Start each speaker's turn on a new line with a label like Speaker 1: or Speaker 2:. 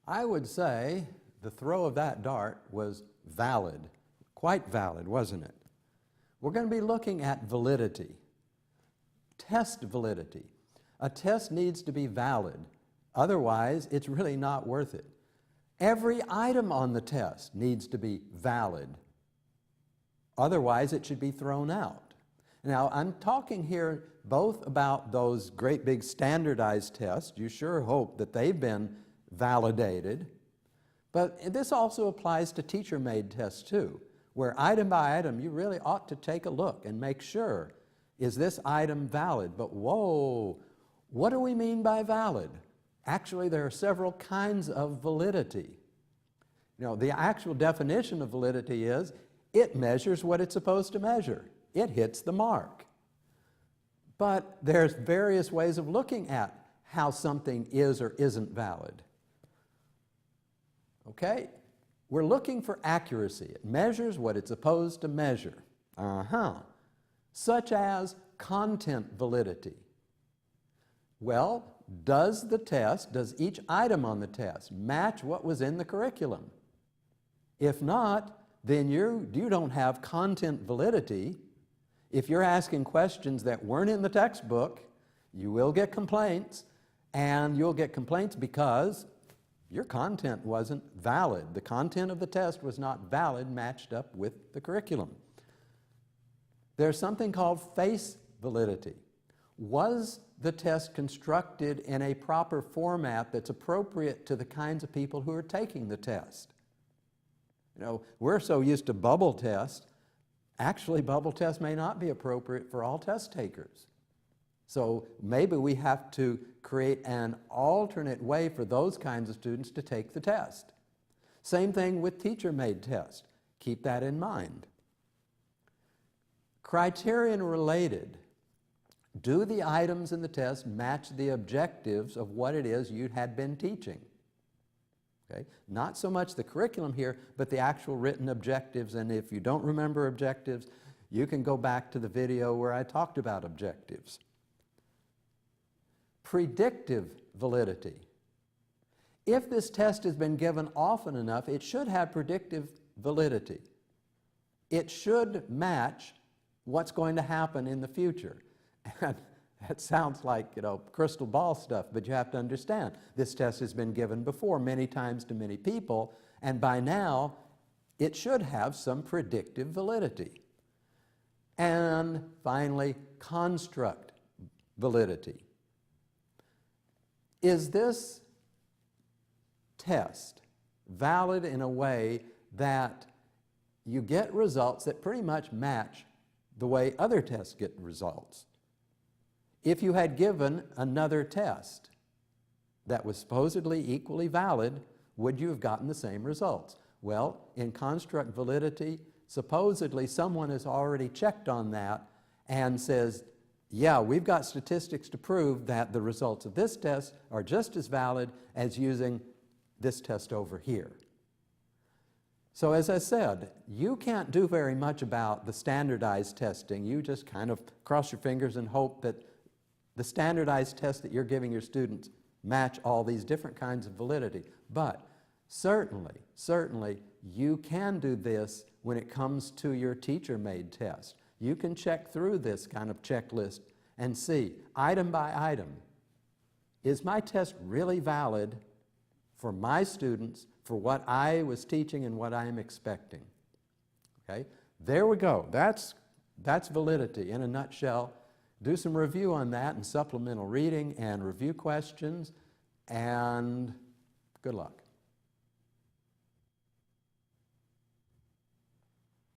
Speaker 1: I would say the throw of that dart was valid, quite valid, wasn't it? We're going to be looking at validity, test validity. A test needs to be valid, otherwise it's really not worth it. Every item on the test needs to be valid, otherwise it should be thrown out. Now, I'm talking here both about those great big standardized tests. You sure hope that they've been validated. But this also applies to teacher-made tests too, where item by item you really ought to take a look and make sure, is this item valid? But whoa, what do we mean by valid? Actually, there are several kinds of validity. You know, the actual definition of validity is it measures what it's supposed to measure. It hits the mark. But there's various ways of looking at how something is or isn't valid. Okay? We're looking for accuracy. It measures what it's supposed to measure. Such as content validity. Well, does each item on the test match what was in the curriculum? If not, then you don't have content validity. If you're asking questions that weren't in the textbook, you will get complaints, and you'll get complaints because your content wasn't valid. The content of the test was not valid, matched up with the curriculum. There's something called face validity. Was the test constructed in a proper format that's appropriate to the kinds of people who are taking the test? You know, we're so used to bubble tests. Actually, bubble tests may not be appropriate for all test takers. So maybe we have to create an alternate way for those kinds of students to take the test. Same thing with teacher-made tests. Keep that in mind. Criterion related. Do the items in the test match the objectives of what it is you had been teaching? Okay? Not so much the curriculum here, but the actual written objectives. And if you don't remember objectives, you can go back to the video where I talked about objectives. Predictive validity. If this test has been given often enough, it should have predictive validity. It should match what's going to happen in the future. And that sounds like, you know, crystal ball stuff, but you have to understand this test has been given before many times to many people, and by now it should have some predictive validity. And finally, construct validity. Is this test valid in a way that you get results that pretty much match the way other tests get results? If you had given another test that was supposedly equally valid, would you have gotten the same results? Well, in construct validity, supposedly someone has already checked on that and says, yeah, we've got statistics to prove that the results of this test are just as valid as using this test over here. So as I said, you can't do very much about the standardized testing. You just kind of cross your fingers and hope that the standardized tests that you're giving your students match all these different kinds of validity. But certainly, you can do this when it comes to your teacher-made test. You can check through this kind of checklist and see, item by item, is my test really valid for my students, for what I was teaching and what I am expecting? Okay? There we go. That's validity in a nutshell. Do some review on that and supplemental reading and review questions, and good luck.